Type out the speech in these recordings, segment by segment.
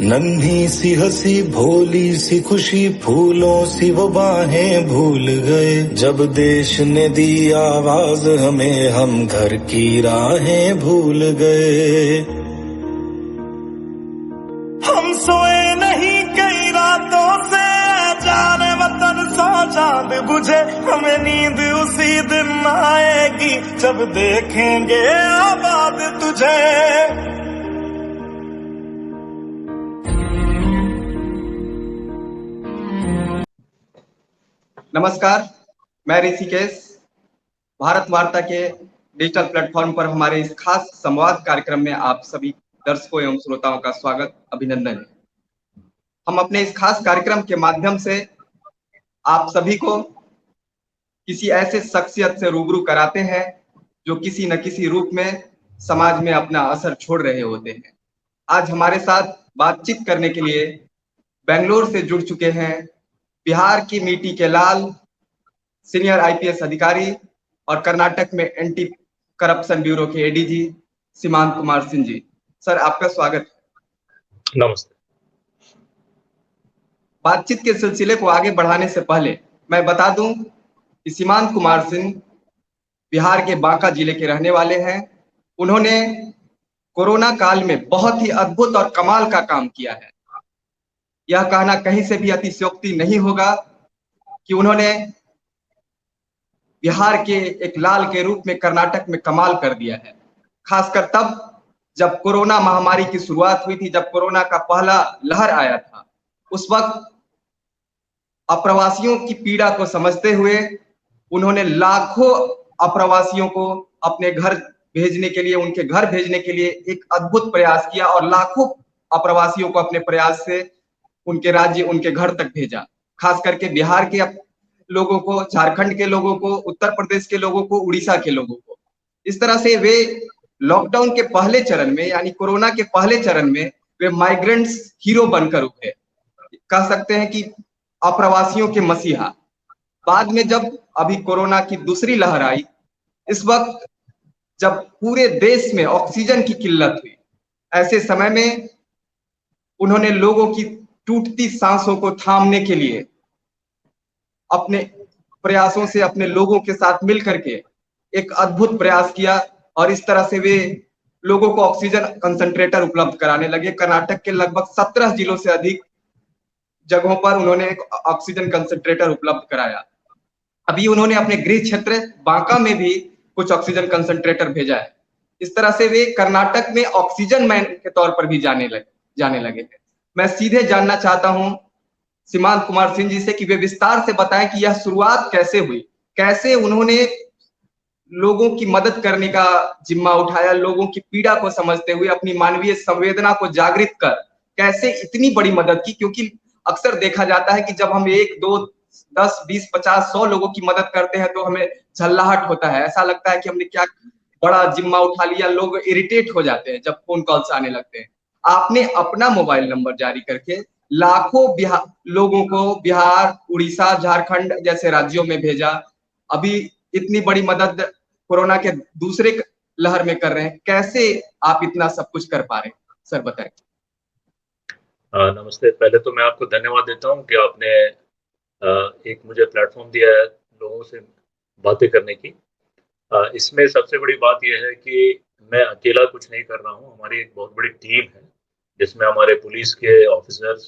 नन्ही सी हंसी भोली सी खुशी फूलों सी वो बाहें भूल गए। जब देश ने दी आवाज हमें हम घर की राहें भूल गए। हम सोए नहीं कई रातों से जाने वतन सौ चांद बुझे। हमें नींद उसी दिन आएगी जब देखेंगे आबाद तुझे। नमस्कार, मैं ऋषिकेश। भारत वार्ता के डिजिटल प्लेटफॉर्म पर हमारे इस खास संवाद कार्यक्रम में आप सभी दर्शकों एवं श्रोताओं का स्वागत, अभिनंदन है। हम अपने इस खास कार्यक्रम के माध्यम से आप सभी को किसी ऐसे शख्सियत से रूबरू कराते हैं जो किसी न किसी रूप में समाज में अपना असर छोड़ रहे होते हैं। आज हमारे साथ बातचीत करने के लिए बेंगलोर से जुड़ चुके हैं बिहार की मिट्टी के लाल, सीनियर आईपीएस अधिकारी और कर्नाटक में एंटी करप्शन ब्यूरो के एडीजी सीमांत कुमार सिंह जी। सर, आपका स्वागत है। नमस्ते। बातचीत के सिलसिले को आगे बढ़ाने से पहले मैं बता दूं कि सीमांत कुमार सिंह बिहार के बांका जिले के रहने वाले हैं। उन्होंने कोरोना काल में बहुत ही अद्भुत और कमाल का काम किया है। यह कहना कहीं से भी अतिशयोक्ति नहीं होगा कि उन्होंने बिहार के एक लाल के रूप में कर्नाटक में कमाल कर दिया है। खासकर तब जब कोरोना महामारी की शुरुआत हुई थी, जब कोरोना का पहला लहर आया था, उस वक्त अप्रवासियों की पीड़ा को समझते हुए उन्होंने लाखों अप्रवासियों को अपने घर भेजने के लिए, उनके घर भेजने के लिए एक अद्भुत प्रयास किया और लाखों अप्रवासियों को अपने प्रयास से उनके राज्य, उनके घर तक भेजा। खास करके बिहार के लोगों को, झारखंड के लोगों को, उत्तर प्रदेश के लोगों को, उड़ीसा के लोगों को। इस तरह से वे लॉकडाउन के पहले चरण में, यानी कोरोना के पहले चरण में, वे माइग्रेंट्स हीरो बनकर उभरे। कह सकते हैं कि अप्रवासियों के मसीहा। बाद में जब अभी कोरोना की दूसरी लहर आई, इस वक्त जब पूरे देश में ऑक्सीजन की किल्लत हुई, ऐसे समय में उन्होंने लोगों की टूटती सांसों को थामने के लिए अपने प्रयासों से अपने लोगों के साथ मिलकर के एक अद्भुत प्रयास किया और इस तरह से वे लोगों को ऑक्सीजन कंसंट्रेटर उपलब्ध कराने लगे। कर्नाटक के लगभग 17 जिलों से अधिक जगहों पर उन्होंने एक ऑक्सीजन कंसंट्रेटर उपलब्ध कराया। अभी उन्होंने अपने गृह क्षेत्र बांका में भी कुछ ऑक्सीजन कंसंट्रेटर भेजा है। इस तरह से वे कर्नाटक में ऑक्सीजन मैन के तौर पर भी जाने लगे हैं। मैं सीधे जानना चाहता हूं सीमांत कुमार सिंह जी से कि वे विस्तार से बताएं कि यह शुरुआत कैसे हुई, कैसे उन्होंने लोगों की मदद करने का जिम्मा उठाया, लोगों की पीड़ा को समझते हुए अपनी मानवीय संवेदना को जागृत कर कैसे इतनी बड़ी मदद की। क्योंकि अक्सर देखा जाता है कि जब हम 1, 2, 10, 20, 50, 100 लोगों की मदद करते हैं तो हमें झल्लाहट होता है, ऐसा लगता है कि हमने क्या बड़ा जिम्मा उठा लिया। लोग इरिटेट हो जाते हैं जब फोन कॉल्स आने लगते हैं। आपने अपना मोबाइल नंबर जारी करके लाखों लोगों को बिहार, उड़ीसा, झारखंड जैसे राज्यों में भेजा। अभी इतनी बड़ी मदद कोरोना के दूसरे लहर में कर रहे हैं। कैसे आप इतना सब कुछ कर पा रहे हैं, सर बताएं। नमस्ते। पहले तो मैं आपको धन्यवाद देता हूं कि आपने एक मुझे प्लेटफॉर्म दिया है लोगों से बातें करने की। इसमें सबसे बड़ी बात यह है कि मैं अकेला कुछ नहीं कर रहा हूं। हमारी एक बहुत बड़ी टीम है जिसमें हमारे पुलिस के ऑफिसर्स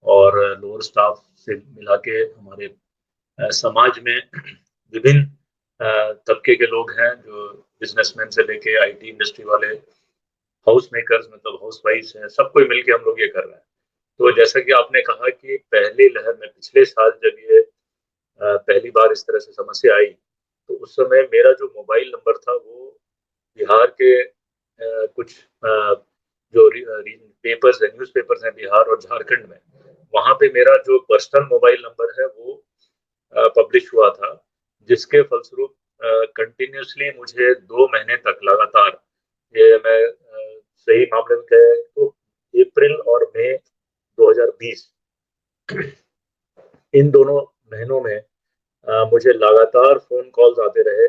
और लोअर स्टाफ से मिला के हमारे समाज में विभिन्न तबके के लोग हैं, जो बिजनेसमैन से लेके आईटी इंडस्ट्री वाले, हाउस मेकर्स मतलब हाउस वाइफ्स हैं, सब कोई मिलके हम लोग ये कर रहे हैं। तो जैसा कि आपने कहा कि पहली लहर में पिछले साल जब ये पहली बार इस तरह से समस्या आई, तो उस समय मेरा जो मोबाइल नंबर था वो बिहार के कुछ जो पेपर्स है, न्यूज़ पेपर्स हैं बिहार और झारखंड में, वहाँ पे मेरा जो पर्सनल मोबाइल नंबर है वो पब्लिश हुआ था, जिसके फलस्वरूप कंटिन्यूसली मुझे 2 महीने तक लगातार, ये मैं सही मामले में कहें तो अप्रैल और मई 2020 इन दोनों महीनों में मुझे लगातार फोन कॉल्स आते रहे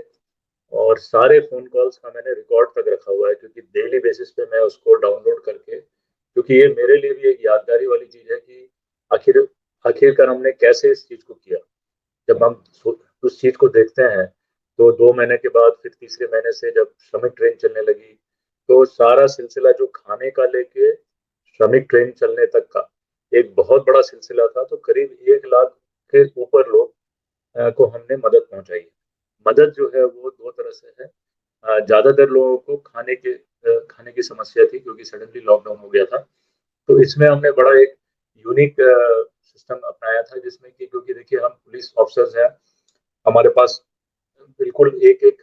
और सारे फोन कॉल्स का मैंने रिकॉर्ड तक रखा हुआ है, क्योंकि डेली बेसिस पे मैं उसको डाउनलोड करके, क्योंकि क्योंकि ये मेरे लिए भी एक यादगारी वाली चीज है कि आखिरकार हमने कैसे इस चीज को किया। जब हम उस चीज को देखते हैं तो 2 महीने के बाद फिर तीसरे महीने से जब श्रमिक ट्रेन चलने लगी तो सारा सिलसिला जो खाने का लेके श्रमिक ट्रेन चलने तक का एक बहुत बड़ा सिलसिला था। तो करीब 1 लाख के ऊपर लोग को हमने मदद पहुंचाई है। मदद जो है वो 2 तरह से है। ज्यादातर लोगों को खाने की समस्या थी क्योंकि सडनली लॉकडाउन हो गया था। तो इसमें हमने बड़ा एक यूनिक सिस्टम अपनाया था जिसमें कि क्योंकि देखिए हम पुलिस ऑफिसर्स हैं, हमारे पास बिल्कुल एक एक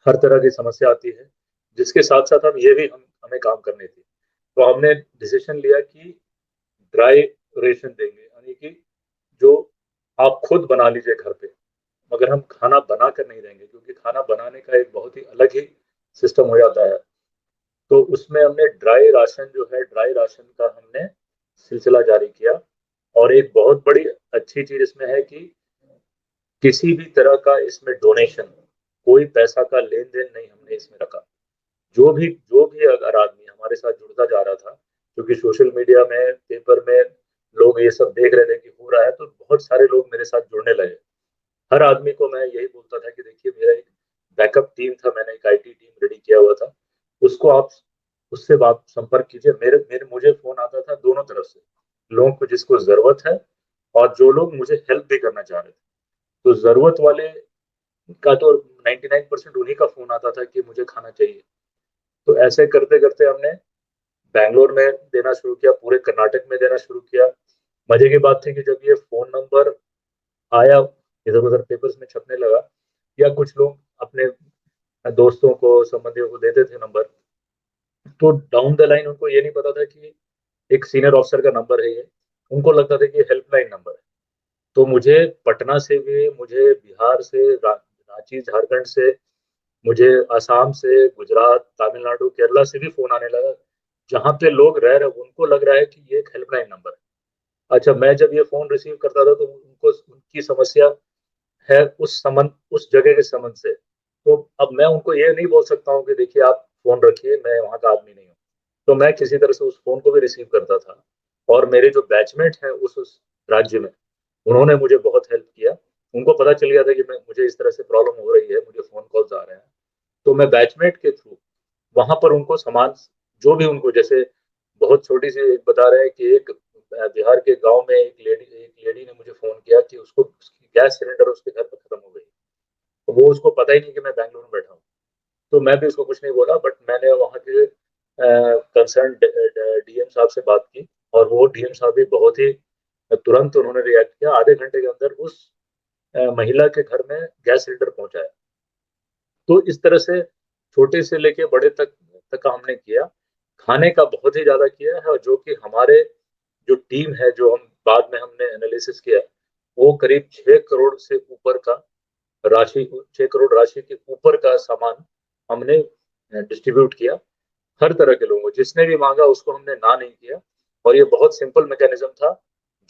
हर तरह की समस्या आती है, जिसके साथ साथ हम ये भी हमें काम करने थी। तो हमने डिसीजन लिया कि ड्राई रेशन देंगे, यानी कि जो आप खुद बना लीजिए घर पे, मगर हम खाना बना कर नहीं देंगे क्योंकि खाना बनाने का एक बहुत ही अलग ही सिस्टम हो जाता है। तो उसमें हमने ड्राई राशन का हमने सिलसिला जारी किया। और एक बहुत बड़ी अच्छी चीज इसमें है कि किसी भी तरह का इसमें डोनेशन, कोई पैसा का लेन देन नहीं हमने इसमें रखा। जो भी अगर आदमी हमारे साथ जुड़ता जा रहा था, क्योंकि सोशल मीडिया में, पेपर में लोग ये सब देख रहे थे कि हो रहा है, तो बहुत सारे लोग मेरे साथ जुड़ने लगे। हर आदमी को मैं यही बोलता था कि देखिए मेरा एक बैकअप टीम था, मैंने एक आईटी टीम रेडी किया हुआ था, उसको आप उससे बात संपर्क कीजिए। मेरे मेरे मुझे फोन आता था दोनों तरफ से, लोगों को जिसको जरूरत है और जो लोग मुझे हेल्प भी करना चाह रहे थे। तो जरूरत वाले का तो 99% उन्हीं का फोन आता था कि मुझे खाना चाहिए। तो ऐसे करते करते हमने बैंगलोर में देना शुरू किया, पूरे कर्नाटक में देना शुरू किया। मजे की बात थी कि जब ये फोन नंबर आया, इधर उधर पेपर्स में छपने लगा, या कुछ लोग अपने दोस्तों को, संबंधियों को देते थे नंबर, तो डाउन द लाइन उनको ये नहीं पता था कि एक सीनियर ऑफिसर का नंबर है ये, उनको लगता था कि हेल्पलाइन नंबर है। तो मुझे पटना से भी, मुझे बिहार से, रांची झारखंड से, मुझे असम से, गुजरात, तमिलनाडु, केरला से भी फोन आने लगा। जहाँ पे लोग रह रहे उनको लग रहा है कि ये एक हेल्पलाइन नंबर है। अच्छा, मैं जब ये फोन रिसीव करता था तो उनको उनकी समस्या है उस जगह के संबंध से। तो अब मैं उनको ये नहीं बोल सकता हूँ कि देखिए आप फोन रखिए, मैं वहाँ का आदमी नहीं हूँ। तो मैं किसी तरह से उस फोन को भी रिसीव करता था। और मेरे जो बैचमेट हैं उस राज्य में, उन्होंने मुझे बहुत हेल्प किया। उनको पता चल गया था कि मुझे इस तरह से प्रॉब्लम हो रही है, मुझे फोन कॉल्स आ रहे हैं। तो मैं बैचमेट के थ्रू वहां पर उनको सामान, जो भी उनको, जैसे बहुत छोटी सी एक बता रहे हैं कि एक बिहार के गांव में एक लेडी ने मुझे फोन किया कि उसको उसकी गैस सिलेंडर उसके घर पर खत्म हो गई। तो वो, उसको पता ही नहीं कि मैं बैंगलोर में बैठा हूँ। तो मैं भी उसको कुछ नहीं बोला, बट मैंने वहाँ के कंसर्न डीएम साहब से बात की, और वो डीएम साहब भी बहुत ही तुरंत उन्होंने रिएक्ट किया। आधे घंटे के अंदर उस महिला के घर में गैस सिलेंडर पहुंचाया। तो इस तरह से छोटे से लेके बड़े तक का हमने किया। खाने का बहुत ही ज्यादा किया है, और जो कि हमारे जो टीम है, जो हम बाद में हमने एनालिसिस किया, वो करीब 6 करोड़ से ऊपर का राशि, 6 करोड़ राशि के ऊपर का सामान हमने डिस्ट्रीब्यूट किया। हर तरह के लोगों को, जिसने भी मांगा उसको हमने ना नहीं किया। और ये बहुत सिंपल मैकेनिज्म था।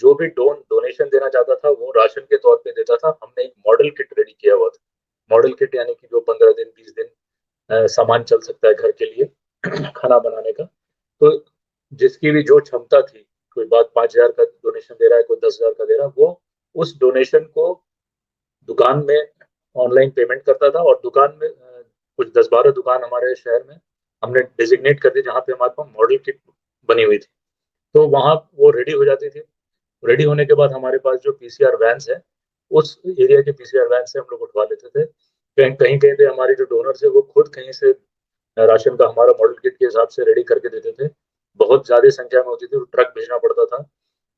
जो भी डोनेशन देना चाहता था वो राशन के तौर पे देता था। हमने एक मॉडल किट रेडी किया हुआ था। मॉडल किट यानी कि जो 15 दिन 20 दिन सामान चल सकता है घर के लिए खाना बनाने का। तो जिसकी भी जो क्षमता थी, कोई बात 5,000 का डोनेशन दे रहा है, कोई 10,000 का दे रहा है, वो उस डोनेशन को दुकान में ऑनलाइन पेमेंट करता था। और दुकान में कुछ 10-12 दुकान हमारे शहर में हमने डिजिग्नेट कर दी जहाँ पे हमारे पास मॉडल किट बनी हुई थी। तो वहाँ वो रेडी हो जाती थी। रेडी होने के बाद हमारे पास जो पीसीआर वैन्स है, उस एरिया के पीसीआर वैन से हम लोग उठवा लेते थे। कहीं कहीं कहीं पे हमारे जो डोनर्स है वो खुद कहीं से राशन का हमारा मॉडल किट के हिसाब से रेडी करके देते थे। बहुत ज्यादा संख्या में होती थी तो ट्रक भेजना पड़ता था।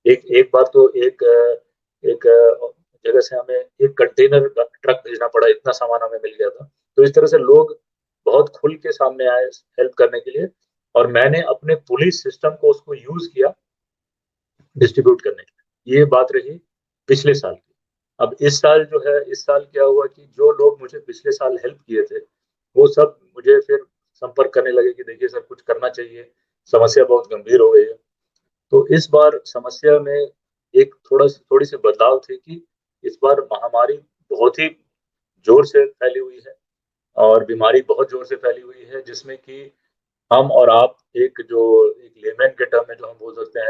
एक एक बार तो एक जगह से हमें एक कंटेनर ट्रक भेजना पड़ा, इतना सामान हमें मिल गया था। तो इस तरह से लोग बहुत खुल के सामने आए हेल्प करने के लिए, और मैंने अपने पुलिस सिस्टम को उसको यूज किया डिस्ट्रीब्यूट करने के लिए। ये बात रही पिछले साल की। अब इस साल जो है, इस साल क्या हुआ कि जो लोग मुझे पिछले साल हेल्प किए थे वो सब मुझे फिर संपर्क करने लगे कि देखिए सर कुछ करना चाहिए, समस्या बहुत गंभीर हो गई है। तो इस बार समस्या में एक थोड़ी सी बदलाव थी कि इस बार महामारी बहुत ही जोर से फैली हुई है, और बीमारी बहुत जोर से फैली हुई है, जिसमें कि हम और आप एक लेमैन के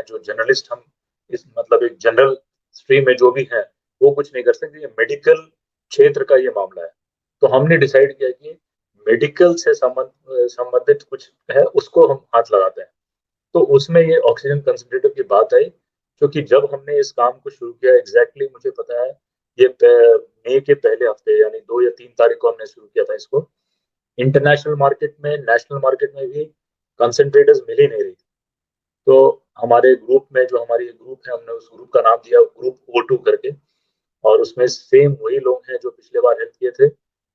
जो जर्नलिस्ट हम इस मतलब एक जनरल स्ट्रीम में जो भी है वो कुछ नहीं कर सकते। ये मेडिकल क्षेत्र का ये मामला है, तो हमने डिसाइड किया कि मेडिकल से संबंधित कुछ है उसको हम हाथ लगाते हैं। तो उसमें ये ऑक्सीजन कंसंट्रेटर की बात आई, क्योंकि जब हमने इस काम को शुरू किया एग्जैक्टली मुझे पता है ये मई के पहले हफ्ते यानी 2 या 3 तारीख को हमने शुरू किया था इसको। इंटरनेशनल मार्केट में, नेशनल मार्केट में भी कंसंट्रेटर्स मिल ही नहीं रही थी। तो हमारे ग्रुप में जो हमारी ग्रुप है, हमने उस ग्रुप का नाम दिया ग्रुप O2 करके, और उसमें सेम वही लोग हैं जो पिछले बार हेल्प किए थे।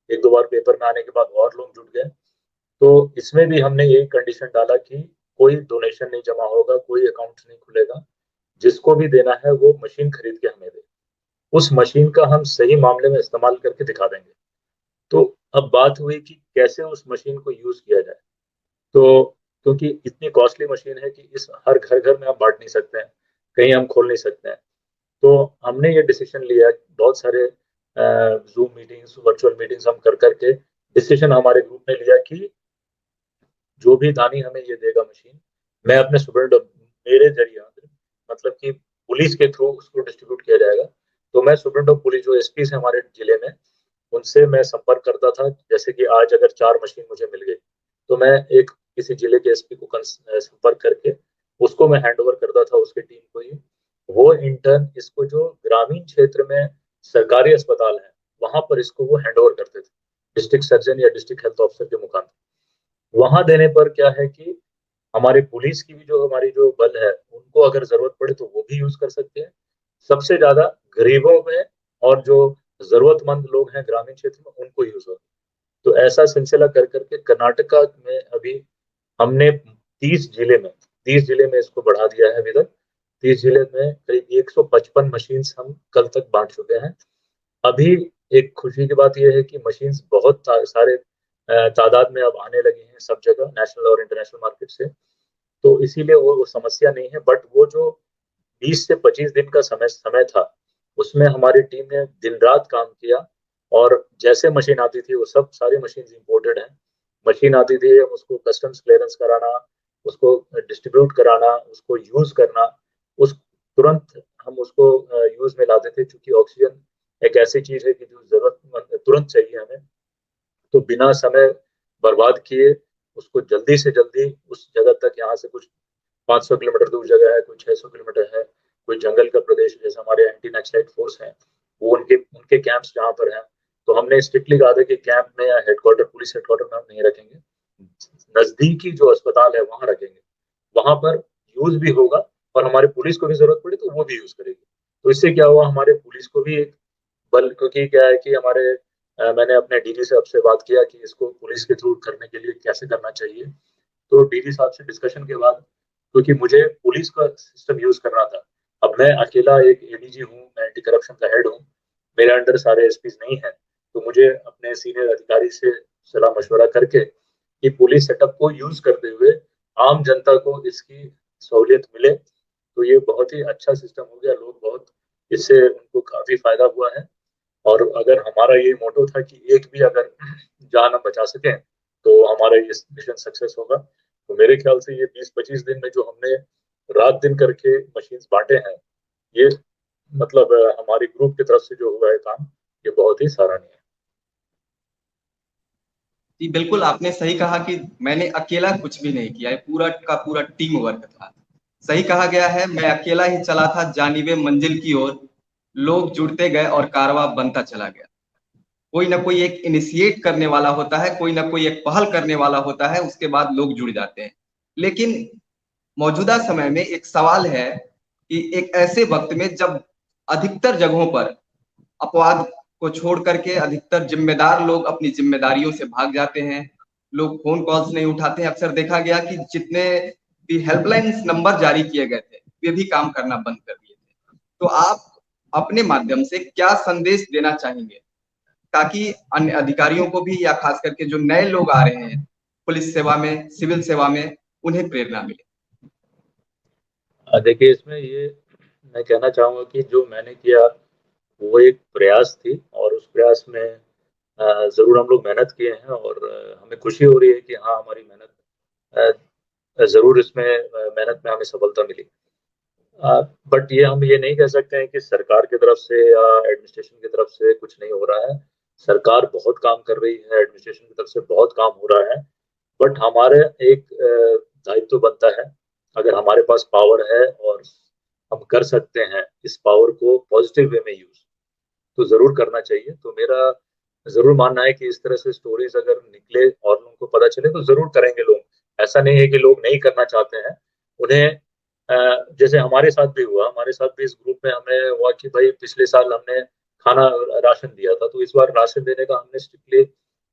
1-2 बार पेपर में आने के बाद और लोग जुट गए। तो इसमें भी हमने यही कंडीशन डाला कि कोई डोनेशन नहीं जमा होगा, कोई अकाउंट नहीं खुलेगा, जिसको भी देना है वो मशीन खरीद के हमें दे, उस मशीन का हम सही मामले में इस्तेमाल करके दिखा देंगे। तो अब बात हुई कि कैसे उस मशीन को यूज किया जाए। तो क्योंकि इतनी कॉस्टली मशीन है कि इस हर घर घर में हम बांट नहीं सकते हैं, कहीं हम खोल नहीं सकते हैं। तो हमने ये डिसीजन लिया, बहुत सारे जूम मीटिंग्स, वर्चुअल मीटिंग्स हम कर करके डिसीजन हमारे ग्रुप ने लिया कि जो भी दानी हमें ये देगा मशीन, मैं अपने स्टूडेंट मेरे जरिए मतलब कि पुलिस के थ्रू उसको डिस्ट्रीब्यूट किया जाएगा। तो मैं स्टूडेंट ऑफ पुलिस जो एसपी है हमारे जिले में, उनसे मैं संपर्क करता था। जैसे कि आज अगर 4 मशीन मुझे मिल गई तो मैं एक किसी जिले के एसपी को संपर्क करके उसको मैं हैंड ओवर करता था उसकी टीम को ही। वो इंटर्न इसको जो ग्रामीण क्षेत्र में सरकारी अस्पताल है वहां पर इसको वो हैंड ओवर करते थे डिस्ट्रिक्ट सर्जन या डिस्ट्रिक्ट हेल्थ ऑफिसर के मुखांतर। वहां देने पर क्या है कि हमारी पुलिस की भी जो हमारी जो बल है उनको अगर जरूरत पड़े तो वो भी यूज कर सकते हैं। सबसे ज्यादा गरीबों में और जो जरूरतमंद लोग हैं ग्रामीण क्षेत्र में उनको यूज हो। तो ऐसा सिलसिला कर करके कर्नाटका में अभी हमने 30 जिले में इसको बढ़ा दिया है। अभी तक 30 जिले में करीब 155 मशीन हम कल तक बांट चुके हैं। अभी एक खुशी की बात यह है कि मशीन्स बहुत सारे तादाद में अब आने लगी हैं सब जगह, नेशनल और इंटरनेशनल मार्केट से। तो इसीलिए वो समस्या नहीं है। बट वो जो 20 से 25 दिन का समय था उसमें हमारी टीम ने दिन रात काम किया, और जैसे मशीन आती थी वो सब सारी मशीन इंपोर्टेड हैं। मशीन आती थी हम उसको कस्टम्स क्लियरेंस कराना, उसको डिस्ट्रीब्यूट कराना, उसको यूज करना, उस तुरंत हम उसको यूज में लाते थे, क्योंकि ऑक्सीजन एक ऐसी चीज है कि जो जरूरत तुरंत चाहिए हमें। तो बिना समय बर्बाद किए उसको जल्दी से जल्दी उस जगह तक, यहाँ से कुछ 500 किलोमीटर दूर जगह है, कोई 600 किलोमीटर है, कोई जंगल का प्रदेश, जैसे हमारे एंटी नक्सलाइट फोर्स हैं वो उनके कैंप्स जहाँ पर हैं, तो हमने स्ट्रिक्टली कहा था कि कैंप में या हेडक्वार्टर, पुलिस हेडक्वार्टर में हम नहीं रखेंगे, नजदीकी जो अस्पताल है वहां रखेंगे। वहां पर यूज भी होगा और हमारे पुलिस को भी जरूरत पड़ी तो वो भी यूज करेगी। तो इससे क्या हुआ, हमारे पुलिस को भी एक बल, क्योंकि क्या है कि हमारे मैंने अपने डीजी साहब से बात किया कि इसको पुलिस के थ्रू करने के लिए कैसे करना चाहिए। तो डीजी साहब से डिस्कशन के बाद, क्योंकि मुझे पुलिस का सिस्टम यूज करना था, अब मैं अकेला एक एडीजी हूँ, मैं एंटी करप्शन का हेड हूँ, मेरे अंडर सारे एसपीज नहीं है, तो मुझे अपने सीनियर अधिकारी से सलाह मशवरा करके कि पुलिस सेटअप को यूज करते हुए आम जनता को इसकी सहूलियत मिले। तो ये बहुत ही अच्छा सिस्टम हो गया, लोग बहुत इससे उनको काफी फायदा हुआ है। और अगर हमारा ये मोटो था कि एक भी अगर जान हम बचा सकें तो हमारा ये मिशन सक्सेस होगा। तो मेरे ख्याल से ये 20-25 दिन में जो हमने रात दिन करके मशीन्स बांटे हैं, ये मतलब हमारी ग्रुप की तरफ से जो हुआ है काम, ये बहुत ही सराहनीय है। जी बिल्कुल, आपने सही कहा कि मैंने अकेला कुछ भी नहीं किया है, पूरा का पूरा टीम वर्क था। सही कहा गया है, मैं अकेला ही चला था जानिबे मंजिल की ओर, लोग जुड़ते गए और कारवां बनता चला गया। कोई ना कोई एक इनिशिएट करने वाला होता है, कोई ना कोई एक पहल करने वाला होता है, उसके बाद लोग जुड़ जाते हैं। लेकिन मौजूदा समय में एक सवाल है कि एक ऐसे वक्त में जब अधिकतर जगहों पर अपवाद को छोड़ करके अधिकतर जिम्मेदार लोग अपनी जिम्मेदारियों से भाग जाते हैं, लोग फोन कॉल्स नहीं उठाते हैं। अक्सर देखा गया कि जितने भी हेल्पलाइन नंबर जारी किए गए थे वे भी काम करना बंद कर दिए थे। तो आप अपने माध्यम से क्या संदेश देना चाहेंगे ताकि अन्य अधिकारियों को भी या खास करके जो नए लोग आ रहे हैं पुलिस सेवा में, सिविल सेवा में, उन्हें प्रेरणा मिले? देखिए, इसमें ये मैं कहना चाहूंगा कि जो मैंने किया वो एक प्रयास थी, और उस प्रयास में जरूर हम लोग मेहनत किए हैं, और हमें खुशी हो रही है कि हाँ हमारी मेहनत जरूर इसमें मेहनत में हमें सफलता मिली। बट ये हम ये नहीं कह सकते हैं कि सरकार की तरफ से या एडमिनिस्ट्रेशन की तरफ से कुछ नहीं हो रहा है। सरकार बहुत काम कर रही है, एडमिनिस्ट्रेशन की तरफ से बहुत काम हो रहा है, बट हमारे एक दायित्व बनता है, अगर हमारे पास पावर है और हम कर सकते हैं इस पावर को पॉजिटिव वे में यूज, तो जरूर करना चाहिए। तो मेरा जरूर मानना है कि इस तरह से स्टोरीज अगर निकले और लोगों को पता चले तो जरूर करेंगे लोग। ऐसा नहीं है कि लोग नहीं करना चाहते हैं। उन्हें जैसे हमारे साथ भी हुआ, हमारे साथ भी इस ग्रुप में हमें हुआ कि भाई पिछले साल हमने खाना राशन दिया था, तो इस बार राशन देने का हमने स्ट्रिक्टली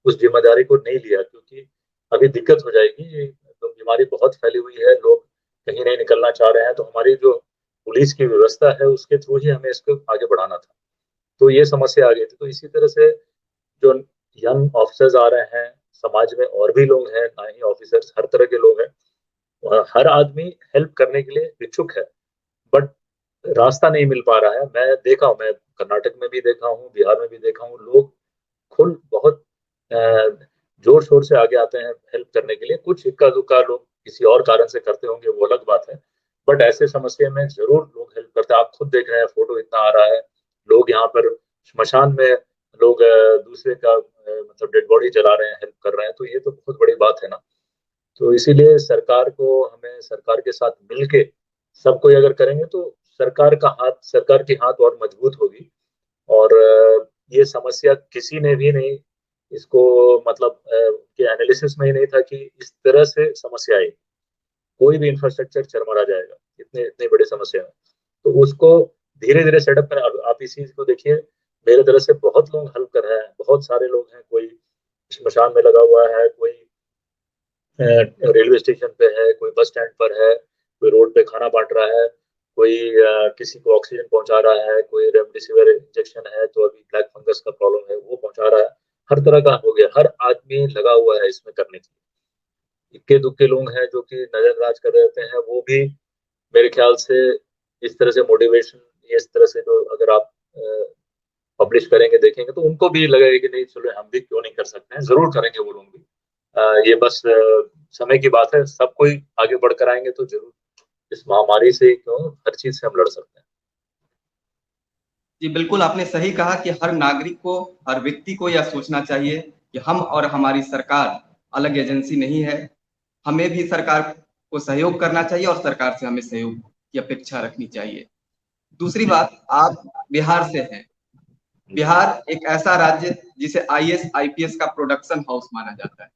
उस जिम्मेदारी को नहीं लिया, क्योंकि अभी दिक्कत हो जाएगी। ये तो बीमारी बहुत फैली हुई है, लोग कहीं नहीं निकलना चाह रहे हैं, तो हमारी जो पुलिस की व्यवस्था है उसके थ्रू ही हमें इसको आगे बढ़ाना था। तो ये समस्या आ गई थी। तो इसी तरह से जो यंग ऑफिसर्स आ रहे हैं, समाज में और भी लोग हैं, ना ही ऑफिसर्स, हर तरह के लोग हैं, और हर आदमी हेल्प करने के लिए इच्छुक है, बट रास्ता नहीं मिल पा रहा है। मैं देखा हूँ, मैं कर्नाटक में भी देखा हूँ, बिहार में भी देखा हूँ, लोग खुद बहुत जोर शोर से आगे आते हैं हेल्प करने के लिए। कुछ इक्का दुक्का लोग किसी और कारण से करते होंगे, वो अलग बात है, बट ऐसे समस्या में जरूर लोग हेल्प करते हैं। आप खुद देख रहे हैं, फोटो इतना आ रहा है, लोग यहाँ पर श्मशान में लोग दूसरे का मतलब डेड बॉडी जला रहे हैं, हेल्प कर रहे हैं, तो ये तो बहुत बड़ी बात है ना। तो इसीलिए सरकार को, हमें सरकार के साथ मिलके सब कोई अगर करेंगे तो सरकार की हाथ और मजबूत होगी। और ये समस्या किसी ने भी नहीं इसको मतलब के एनालिसिस में ही नहीं था कि इस तरह से समस्या आई, कोई भी इंफ्रास्ट्रक्चर चरमरा जाएगा इतने इतने बड़े समस्या में। तो उसको धीरे धीरे सेटअप करें। अब आप इसी को देखिए, मेरे तरफ से बहुत लोग हेल्प कर रहे हैं, बहुत सारे लोग हैं, कोई श्मशान में लगा हुआ है, कोई रेलवे स्टेशन पे है, कोई बस स्टैंड पर है, कोई रोड पे खाना बांट रहा है, कोई किसी को ऑक्सीजन पहुंचा रहा है, कोई रेमडेसिविर इंजेक्शन है तो अभी ब्लैक फंगस का प्रॉब्लम है वो पहुंचा रहा है। हर तरह का हो गया, हर आदमी लगा हुआ है इसमें करने के लिए। इक्के दुक्के लोग हैं जो कि नजरअंदाज कर देते हैं, वो भी मेरे ख्याल से इस तरह से मोटिवेशन, इस तरह से जो अगर आप पब्लिश करेंगे देखेंगे तो उनको भी लगेगा कि नहीं चलो हम भी क्यों नहीं कर सकते हैं, जरूर करेंगे वो लोग भी। ये बस समय की बात है, सब कोई आगे बढ़कर आएंगे तो जरूर इस महामारी से क्यों हर चीज से हम लड़ सकते हैं। जी बिल्कुल, आपने सही कहा कि हर नागरिक को, हर व्यक्ति को यह सोचना चाहिए कि हम और हमारी सरकार अलग एजेंसी नहीं है। हमें भी सरकार को सहयोग करना चाहिए और सरकार से हमें सहयोग की अपेक्षा रखनी चाहिए। दूसरी बात, आप बिहार से हैं। बिहार एक ऐसा राज्य जिसे आईएएस आईपीएस का प्रोडक्शन हाउस माना जाता है।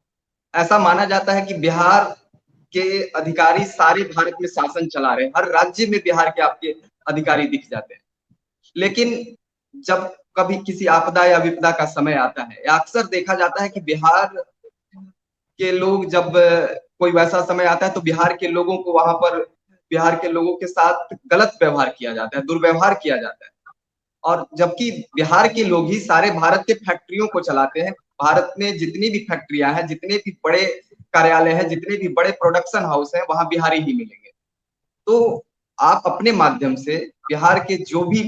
ऐसा माना जाता है कि बिहार के अधिकारी सारे भारत में शासन चला रहे हैं, हर राज्य में बिहार के आपके अधिकारी दिख जाते हैं। लेकिन जब कभी किसी आपदा या विपदा का समय आता है, अक्सर देखा जाता है कि बिहार के लोग, जब कोई वैसा समय आता है तो बिहार के लोगों को वहां पर, बिहार के लोगों के साथ गलत व्यवहार किया जाता है, दुर्व्यवहार किया जाता है। और जबकि बिहार के लोग ही सारे भारत के फैक्ट्रियों को चलाते हैं। भारत में जितनी भी फैक्ट्रियां हैं, जितने भी बड़े कार्यालय हैं, जितने भी बड़े प्रोडक्शन हाउस हैं, वहां बिहारी ही मिलेंगे। तो आप अपने माध्यम से बिहार के जो भी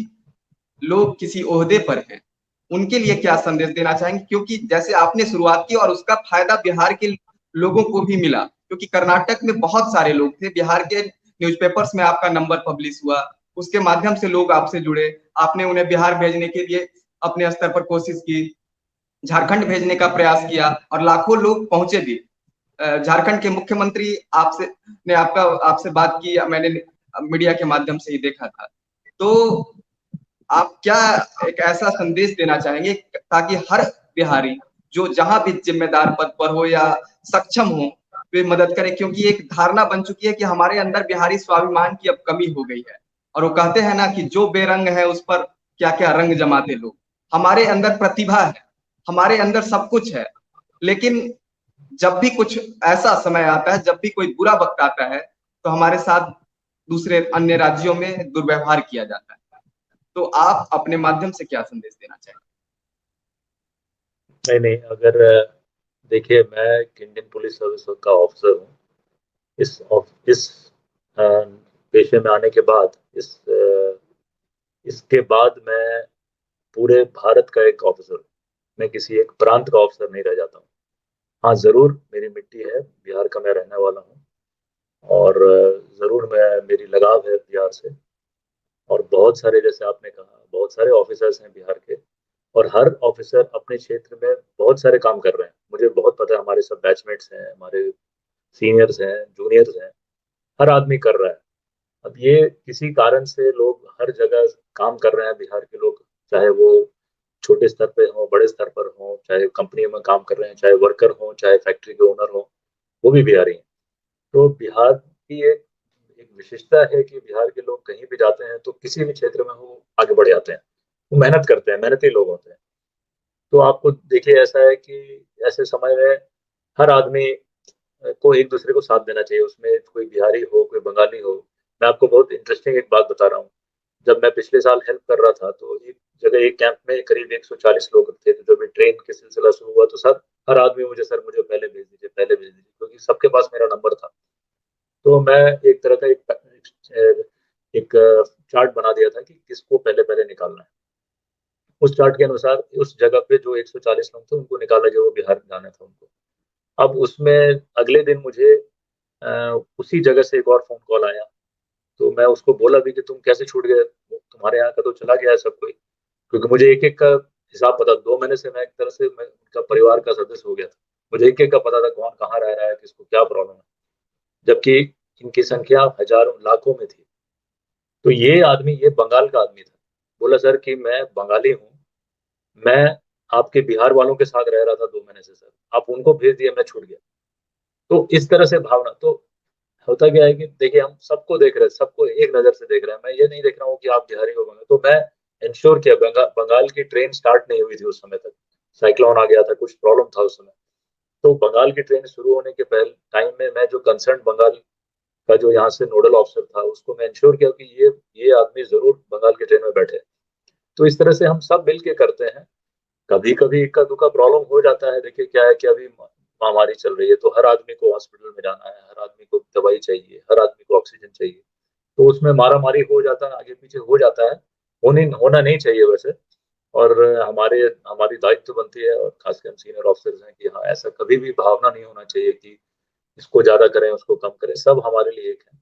लोग किसी ओहदे पर हैं, उनके लिए क्या संदेश देना चाहेंगे? क्योंकि जैसे आपने शुरुआत की और उसका फायदा बिहार के लोगों को भी मिला, क्योंकि कर्नाटक में बहुत सारे लोग थे, बिहार के न्यूज़पेपर्स में आपका नंबर पब्लिश हुआ, उसके माध्यम से लोग आपसे जुड़े, आपने उन्हें बिहार भेजने के लिए अपने स्तर पर कोशिश की, झारखंड भेजने का प्रयास किया और लाखों लोग पहुंचे भी। झारखंड के मुख्यमंत्री आपसे ने आपसे बात की, मैंने मीडिया के माध्यम से ही देखा था। तो आप क्या एक ऐसा संदेश देना चाहेंगे ताकि हर बिहारी जो जहां भी जिम्मेदार पद पर हो या सक्षम हो, वे मदद करें? क्योंकि एक धारणा बन चुकी है कि हमारे अंदर बिहारी स्वाभिमान की अब कमी हो गई है। और वो कहते हैं ना कि जो बेरंग है उस पर क्या क्या रंग जमाते लोग। हमारे अंदर प्रतिभा है, हमारे अंदर सब कुछ है, लेकिन जब भी कुछ ऐसा समय आता है, जब भी कोई बुरा वक्त आता है, तो हमारे साथ दूसरे अन्य राज्यों में दुर्व्यवहार किया जाता है। तो आप अपने माध्यम से क्या संदेश देना चाहेंगे? नहीं नहीं, अगर देखिए, मैं इंडियन पुलिस सर्विस का ऑफिसर हूँ। इस पेशे में आने के बाद, इसके बाद मैं पूरे भारत का एक ऑफिसर हूँ। मैं किसी एक प्रांत का ऑफिसर नहीं रह जाता हूँ। हाँ जरूर, मेरी मिट्टी है, बिहार का मैं रहने वाला हूँ, और जरूर मैं, मेरी लगाव है बिहार से। और बहुत सारे, जैसे आपने कहा, बहुत सारे ऑफिसर्स हैं बिहार के, और हर ऑफिसर अपने क्षेत्र में बहुत सारे काम कर रहे हैं। मुझे बहुत पता है, हमारे सब बैचमेट्स हैं, हमारे सीनियर्स हैं, जूनियर्स हैं, हर आदमी कर रहा है। अब ये किसी कारण से लोग हर जगह काम कर रहे हैं, बिहार के लोग, चाहे वो छोटे स्तर पे हो, बड़े स्तर पर हो, चाहे कंपनी में काम कर रहे हैं, चाहे वर्कर हो, चाहे फैक्ट्री के ओनर हो, वो भी बिहारी हैं। तो बिहार की एक एक विशेषता है कि बिहार के लोग कहीं भी जाते हैं तो किसी भी क्षेत्र में वो आगे बढ़ जाते हैं। वो मेहनत करते हैं, मेहनती लोग होते हैं। तो आपको देखिए, ऐसा है कि ऐसे समय में हर आदमी को एक दूसरे को साथ देना चाहिए, उसमें कोई बिहारी हो, कोई बंगाली हो। मैं आपको बहुत इंटरेस्टिंग एक बात बता रहा हूँ। जब मैं पिछले साल हेल्प कर रहा था तो एक जगह, एक कैंप में करीब 140 लोग थे। तो जब ये ट्रेन के सिलसिला शुरू हुआ तो सब हर आदमी मुझे, सर मुझे पहले भेज दीजिए, पहले भेज दीजिए, क्योंकि सबके पास मेरा नंबर था। तो मैं एक तरह का एक चार्ट बना दिया था कि किसको पहले पहले निकालना है। उस चार्ट के अनुसार उस जगह पे जो 140 लोग थे उनको निकाला गया, वो बिहार जाना था उनको। अब उसमें अगले दिन मुझे उसी जगह से एक और फोन कॉल आया। तो मैं उसको बोला भी कि तुम कैसे छूट गए, तुम्हारे यहाँ का तो चला गया है सब कोई। क्योंकि मुझे एक एक का हिसाब पता, 2 महीने से मैं एक तरह से मैं उनका परिवार का सदस्य हो गया था। मुझे एक एक का पता था, कौन कहाँ रह रहा है, किसको क्या प्रॉब्लम है, जबकि इनकी संख्या हजारों लाखों में थी। तो ये आदमी, ये बंगाल का आदमी था। बोला सर कि मैं बंगाली हूँ, मैं आपके बिहार वालों के साथ रह रहा था 2 महीने से, सर आप उनको भेज दिए, मैं छूट गया। तो इस तरह से भावना तो होता क्या है कि देखिए, हम सबको देख रहे हैं, सबको एक नजर से देख रहे हैं। मैं ये नहीं देख रहा हूँ कि आप बिहारी हो बंगाल। तो मैं इंश्योर किया, बंगाल की ट्रेन स्टार्ट नहीं हुई थी उस समय तक, साइक्लोन आ गया था, कुछ प्रॉब्लम था उस समय। तो बंगाल की ट्रेन शुरू होने के पहले टाइम में मैं जो कंसर्न बंगाल का जो यहाँ से नोडल ऑफिसर था, उसको मैं इंश्योर किया कि ये आदमी जरूर बंगाल की ट्रेन में बैठे। तो इस तरह से हम सब मिल के करते हैं। कभी कभी इक्का दुक्का प्रॉब्लम हो जाता है। देखिए क्या है कि अभी महामारी चल रही है, तो हर आदमी को हॉस्पिटल में जाना है, हर आदमी को दवाई चाहिए, हर आदमी को ऑक्सीजन चाहिए। तो उसमें मारा मारी हो जाता है, आगे पीछे हो जाता है। होना नहीं चाहिए वैसे। और हमारे हमारी दायित्व बनती है, और खासकर हम सीनियर ऑफिसर्स हैं, कि हाँ, ऐसा कभी भी भावना नहीं होना चाहिए कि इसको ज्यादा करें, उसको कम करें, सब हमारे लिए एक है।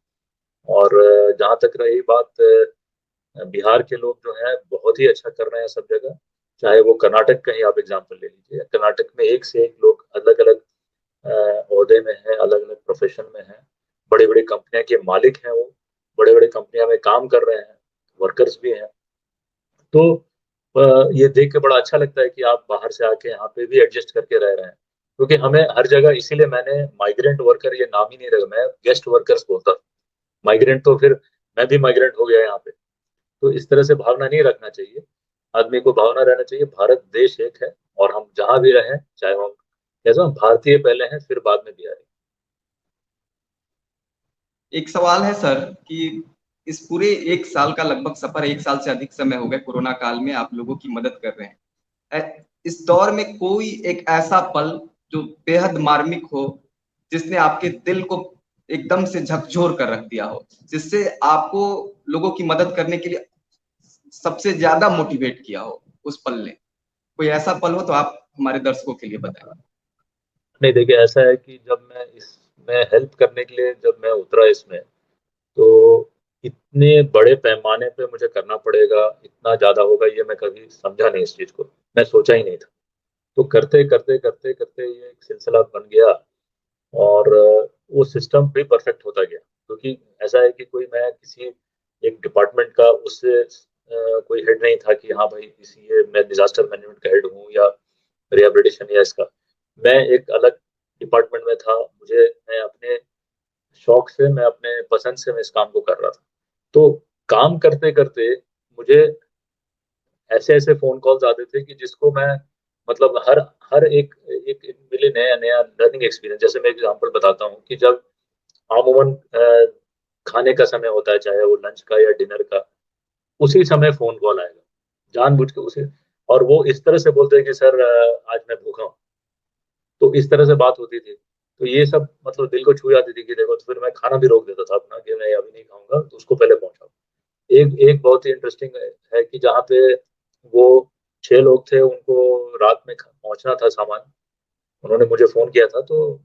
और जहाँ तक रही बात, बिहार के लोग जो हैं बहुत ही अच्छा कर रहे हैं सब जगह। चाहे वो कर्नाटक का ही आप एग्जाम्पल ले लीजिए, कर्नाटक में एक से एक लोग अलग अलग ओहदे में हैं, अलग अलग प्रोफेशन में हैं, बड़ी बड़ी कंपनियां के मालिक हैं वो, बड़े बड़े कंपनियां में काम कर रहे हैं, वर्कर्स भी हैं। तो ये देख के बड़ा अच्छा लगता है कि आप बाहर से आके यहाँ पे भी एडजस्ट करके रह रहे हैं। क्योंकि हमें हर जगह, इसीलिए मैंने माइग्रेंट वर्कर ये नाम ही नहीं रखा, मैं गेस्ट वर्कर्स बोलता। माइग्रेंट तो फिर मैं भी माइग्रेंट हो गया यहाँ पे। तो इस तरह से भावना नहीं रखना चाहिए। आदमी को भावना रहना चाहिए, भारत देश एक है, और हम जहां भी रहें, चाहे हम जैसे हम भारतीय पहले हैं, फिर बाद में बिहारी। एक सवाल है सर कि इस पूरे 1 साल का लगभग सफर, 1 साल से अधिक समय हो गए, कोरोना काल में आप लोगों की मदद कर रहे हैं। इस दौर में कोई एक ऐसा पल जो बेहद मार्मिक हो, जिसने आपके दिल को एकदम से झकझोर कर रख दिया हो, जिससे आपको लोगों की मदद करने के लिए सबसे ज्यादा मोटिवेट किया हो उस पल ने? कोई ऐसा पल हो तो आप हमारे दर्शकों के लिए बताएं। नहीं, देखिए ऐसा है कि जब मैं इसमें हेल्प करने के लिए, जब मैं उतरा इसमें, तो इतने बड़े पैमाने पे मुझे करना पड़ेगा, इतना ज्यादा होगा, ये मैं कभी समझा नहीं, इस चीज को मैं सोचा ही नहीं था। तो करते करते करते करते ये एक सिलसिला बन गया, और वो सिस्टम भी परफेक्ट होता गया। क्योंकि ऐसा है कि कोई, मैं किसी एक डिपार्टमेंट का उससे कोई हेड नहीं था कि हाँ भाई, इसी ये मैं डिजास्टर मैनेजमेंट का हेड हूँ, या रिहेबिलिटेशन या इसका। मैं एक अलग डिपार्टमेंट में था। मैं अपने शौक से, मैं अपने पसंद से मैं इस काम को कर रहा था। तो काम करते करते मुझे ऐसे ऐसे फोन कॉल्स आते थे कि जिसको मैं, मतलब हर हर एक मिले नया नया लर्निंग एक्सपीरियंस। जैसे मैं एग्जांपल बताता हूँ कि जब अमूमन खाने का समय होता है, चाहे वो लंच का या डिनर का, उसी समय फोन कॉल आएगा, जानबूझ के उसे। और वो इस तरह से बोलते हैं कि सर आज मैं भूखा हूँ। तो इस तरह से बात होती थी। तो ये सब मतलब दिल को छू जाती थी कि देखो। तो फिर मैं खाना भी रोक देता था अपना, कि मैं अभी नहीं खाऊंगा, तो उसको पहले पहुंचाओ। एक एक बहुत ही इंटरेस्टिंग है कि जहाँ पे वो 6 लोग थे, उनको रात में पहुंचना था सामान। उन्होंने मुझे फोन किया था, तो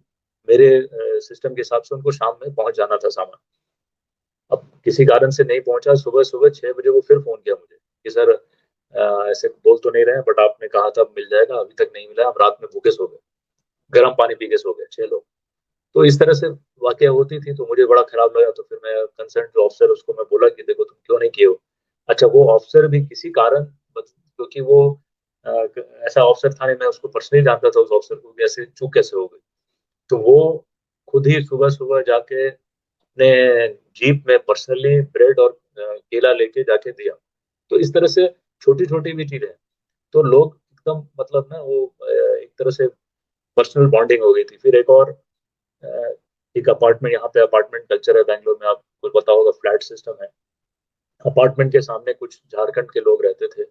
मेरे सिस्टम के हिसाब से उनको शाम में पहुंच जाना था सामान। अब किसी कारण से नहीं पहुंचा। सुबह सुबह 6 बजे वो फिर फोन किया मुझे कि सर ऐसे बोल तो नहीं रहे हैं, बट आपने कहा था मिल जाएगा, अभी तक नहीं मिला, हम रात में भूखे सो गए, गर्म पानी पी के सो गए 6 लोग। तो इस तरह से वाकया होती थी, तो मुझे बड़ा खराब लगा। तो फिर मैं कंसर्न जो ऑफिसर, उसको मैं बोला कि देखो तुम क्यों नहीं किए हो। अच्छा, वो ऑफिसर भी किसी कारण, क्योंकि वो अ, ऐसा ऑफिसर था नहीं, मैं उसको पर्सनली जानता था, उस ऑफिसर को भी ऐसे चूक कैसे हो गई। तो वो खुद ही सुबह सुबह जाके अपने जीप में पर्सनली ब्रेड और केला लेके जाके दिया। तो इस तरह से छोटी छोटी भी चीजें हैं। तो लोग एकदम मतलब ना वो एक तरह से पर्सनल बॉन्डिंग हो गई थी। फिर एक और अ, एक अपार्टमेंट, यहाँ पे अपार्टमेंट कल्चर है बैंगलोर में, आपको पता होगा, फ्लैट सिस्टम है। अपार्टमेंट के सामने कुछ झारखंड के लोग रहते थे,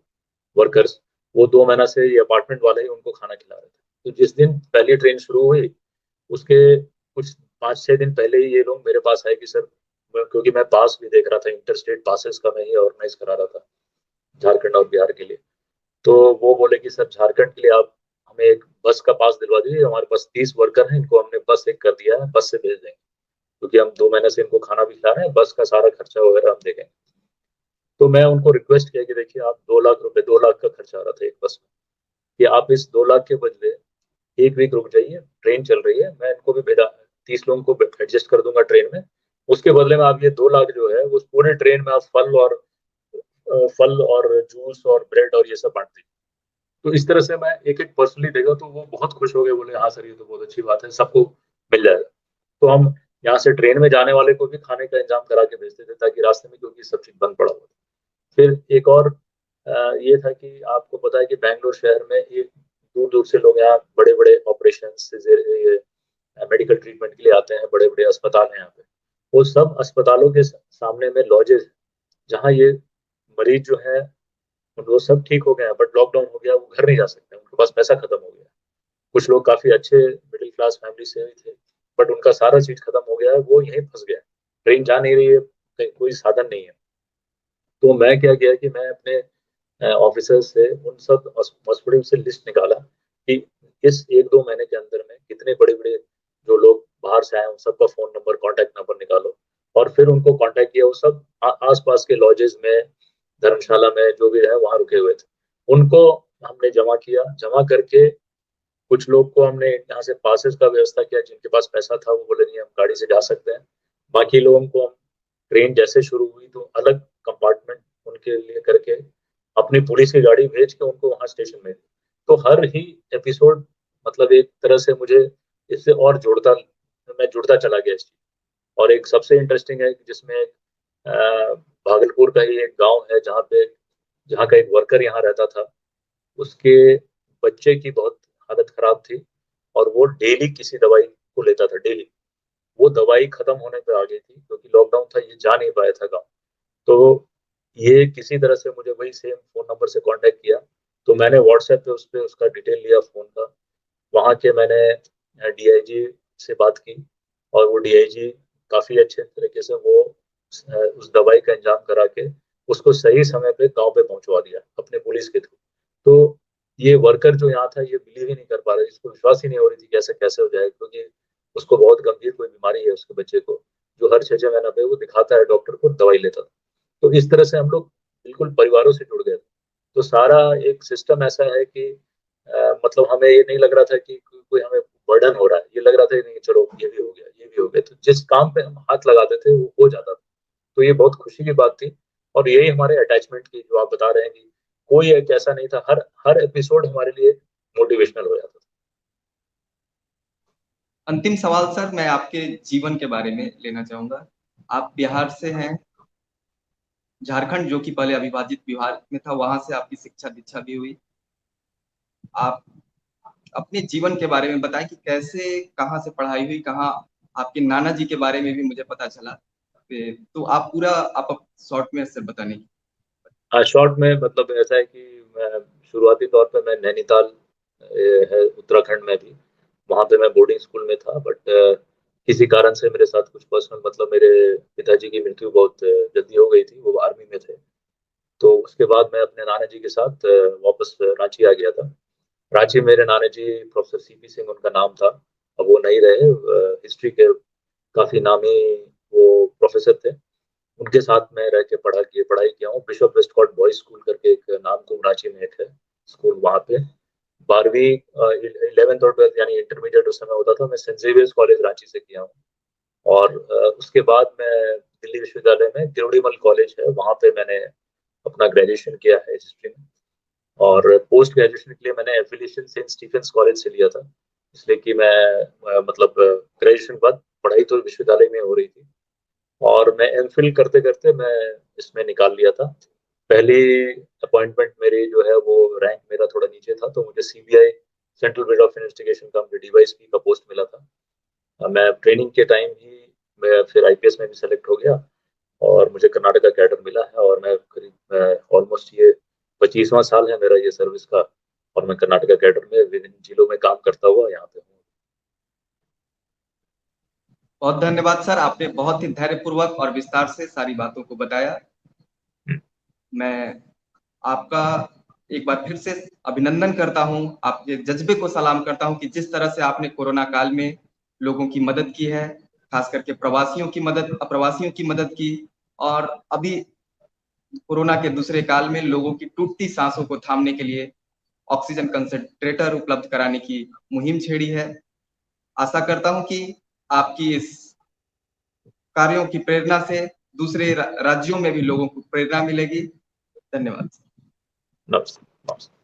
वर्कर्स। वो 2 महीना से ये अपार्टमेंट वाले ही उनको खाना खिला रहे थे। तो जिस दिन पहली ट्रेन शुरू हुई, उसके कुछ 5-6 दिन पहले ही ये लोग मेरे पास आए कि सर, क्योंकि मैं पास भी देख रहा था, इंटर स्टेट पासेस का मैं ही ऑर्गेनाइज करा रहा था झारखंड और बिहार के लिए। तो वो बोले कि सर, झारखंड के लिए आप हमें एक बस का पास दिलवा दीजिए, हमारे पास 30 वर्कर हैं, इनको हमने बस एक कर दिया है, बस से भेज देंगे, क्योंकि हम 2 महीने से इनको खाना भी खिला रहे हैं, बस का सारा खर्चा वगैरह हम देंगे। तो मैं उनको रिक्वेस्ट किया कि देखिए, आप 2 लाख रुपए, 2 लाख का खर्चा आ रहा था एक बस में, कि आप इस 2 लाख के बदले 1 वीक रुक जाइए, ट्रेन चल रही है, मैं इनको भी भेजा, 30 लोगों को एडजस्ट कर दूंगा ट्रेन में। उसके बदले में आप ये 2 लाख जो है, उस पूरे ट्रेन में आप फल और जूस और ब्रेड और ये सब बांट दीजिए। तो इस तरह से मैं एक एक पर्सनली देखा, तो वो बहुत खुश हो गए, बोले हाँ सर, ये तो बहुत अच्छी बात है, सबको मिल जाएगा। तो हम यहाँ से ट्रेन में जाने वाले को भी खाने का इंतजाम करा के भेजते थे, ताकि रास्ते में, क्योंकि सब चीज बंद पड़ा हुआ था। फिर एक और ये था कि आपको पता है कि बैंगलोर शहर में एक दूर दूर से लोग यहाँ बड़े बड़े ऑपरेशन से मेडिकल ट्रीटमेंट के लिए आते हैं, बड़े बड़े अस्पताल हैं यहाँ पे। वो सब अस्पतालों के सामने में लॉजेज, जहाँ ये मरीज जो है, वो सब ठीक हो गए हैं, बट लॉकडाउन हो गया, वो घर नहीं जा सकते, उनके पास पैसा खत्म हो गया। कुछ लोग काफी अच्छे मिडिल क्लास फैमिली से भी थे, बट उनका सारा चीज खत्म हो गया है, वो यहीं फंस गया है, ट्रेन जा नहीं रही है, कोई साधन नहीं है। तो मैं क्या किया कि मैं अपने ऑफिसर से उन सब हॉस्पिटल से लिस्ट निकाला कि इस 1-2 महीने के अंदर में कितने बड़े बड़े जो लोग बाहर से आए, उन सबका फोन नंबर, कॉन्टैक्ट नंबर निकालो। और फिर उनको कांटेक्ट किया, वो सब आस पास के लॉजेस में, धर्मशाला में, जो भी है वहां रुके हुए थे, उनको हमने जमा किया। जमा करके कुछ लोग को हमने यहाँ से पासेस का व्यवस्था किया, जिनके पास पैसा था वो बोले नहीं, हम गाड़ी से जा सकते हैं। बाकी लोगों को हम, ट्रेन जैसे शुरू हुई तो अलग कंपार्टमेंट उनके लिए करके अपनी पुलिस की गाड़ी भेज के उनको वहां स्टेशन में दी। तो हर ही एपिसोड मतलब एक तरह से मुझे इससे और जोड़ता, मैं जुड़ता चला गया इस चीज। और एक सबसे इंटरेस्टिंग है कि जिसमें भागलपुर का ही एक गांव है, जहाँ का एक वर्कर यहाँ रहता था, उसके बच्चे की बहुत हालत खराब थी, और वो डेली किसी दवाई को लेता था, डेली। वो दवाई खत्म होने पे आ गई थी, क्योंकि लॉकडाउन था, ये जा नहीं पाया था गाँव। तो ये किसी तरह से मुझे वही सेम फोन नंबर से कांटेक्ट किया। तो मैंने व्हाट्सएप पे उस पर उसका डिटेल लिया फोन का। वहाँ के मैंने डीआईजी से बात की, और वो डीआईजी काफी अच्छे तरीके से वो उस दवाई का इंतजाम करा के उसको सही समय पे गांव पे पहुंचवा दिया अपने पुलिस के थ्रू। तो ये वर्कर जो यहाँ था, ये बिलीव ही नहीं कर पा रहा, इसको विश्वास ही नहीं हो रही थी कैसे कैसे हो जाएगा, क्योंकि उसको बहुत गंभीर कोई बीमारी है उसके बच्चे को, जो हर 6-6 महीना पे वो दिखाता है डॉक्टर को, दवाई लेता था। तो इस तरह से हम लोग बिल्कुल परिवारों से जुड़ गए थे। तो सारा एक सिस्टम ऐसा है कि मतलब हमें ये नहीं लग रहा था कि कोई हमें बर्डन हो रहा है, ये लग रहा था नहीं चलो ये भी हो गया, ये भी हो गया, तो जिस काम पे हम हाथ लगाते थे वो हो जाता था। तो ये बहुत खुशी की बात थी। और यही हमारे अटैचमेंट की, जो आप बता रहे हैं कि कोई एक ऐसा नहीं था, हर हर एपिसोड हमारे लिए मोटिवेशनल हो जाता था। अंतिम सवाल सर, मैं आपके जीवन के बारे में लेना चाहूंगा। आप बिहार से हैं, झारखंड जो कि पहले अविभाजित बिहार में था, वहां से आपकी शिक्षा दीक्षा भी हुई। आप अपने जीवन के बारे में बताएं कि कैसे, कहाँ से पढ़ाई हुई, कहाँ। आपके नाना जी के बारे में भी मुझे पता चला। तो आप पूरा, आप शॉर्ट में सर बताने की। शॉर्ट में मतलब ऐसा है कि मैं शुरुआती तौर पे मैं नैनीताल है उत्तराखंड में भी, वहाँ पे मैं बोर्डिंग स्कूल में था, बट किसी कारण से मेरे साथ कुछ पर्सनल, मतलब मेरे पिताजी की मृत्यु बहुत जल्दी हो गई थी, वो आर्मी में थे। तो उसके बाद मैं अपने नाना जी के साथ वापस रांची आ गया था। रांची मेरे नाना जी प्रोफेसर सीपी सिंह उनका नाम था, अब वो नहीं रहे। हिस्ट्री के काफी नामी वो प्रोफेसर थे। उनके साथ में रह के पढ़ाई किया हूँ। बिशप वेस्टकॉट बॉयज स्कूल करके एक नामकुम रांची में एक है स्कूल, वहाँ पे 12वीं 11th और 12th यानी इंटरमीडिएट उस समय होता था, मैं सेंट जेवियर्स कॉलेज रांची से किया हूँ। और उसके बाद मैं दिल्ली विश्वविद्यालय में गिरोडीमल कॉलेज है, वहाँ पे मैंने अपना ग्रेजुएशन किया है हिस्ट्री में। और पोस्ट ग्रेजुएशन के लिए मैंने एफिलिएशन सेंट स्टीफेंस कॉलेज से लिया था, इसलिए कि मैं मतलब ग्रेजुएशन के बाद पढ़ाई तो विश्वविद्यालय में हो रही थी, और मैं एमफिल करते करते मैं इसमें निकाल लिया था। पहली अपॉइंटमेंट मेरी जो है वो रैंक मेरा थोड़ा नीचे था, तो मुझे CBI central bureau of investigation का मुझे डीवाईएसपी का पोस्ट मिला था। मैं ट्रेनिंग के टाइम ही मैं फिर आईपीएस में भी सेलेक्ट हो गया और मुझे कर्नाटका कैडर मिला है, और मैं करीब ऑलमोस्ट ये 25वां साल है मेरा ये सर्विस का, और मैं कर्नाटका कैडर में विभिन्न जिलों में काम करता हुआ यहाँ पे हूँ। बहुत धन्यवाद सर, आपने बहुत ही धैर्यपूर्वक और विस्तार से सारी बातों को बताया। मैं आपका एक बार फिर से अभिनंदन करता हूं, आपके जज्बे को सलाम करता हूं कि जिस तरह से आपने कोरोना काल में लोगों की मदद की है, खास करके प्रवासियों की मदद, अप्रवासियों की मदद की, और अभी कोरोना के दूसरे काल में लोगों की टूटती सांसों को थामने के लिए ऑक्सीजन कंसंट्रेटर उपलब्ध कराने की मुहिम छेड़ी है। आशा करता हूं कि आपकी इस कार्यों की प्रेरणा से दूसरे राज्यों में भी लोगों को प्रेरणा मिलेगी। धन्यवाद। नमस्ते।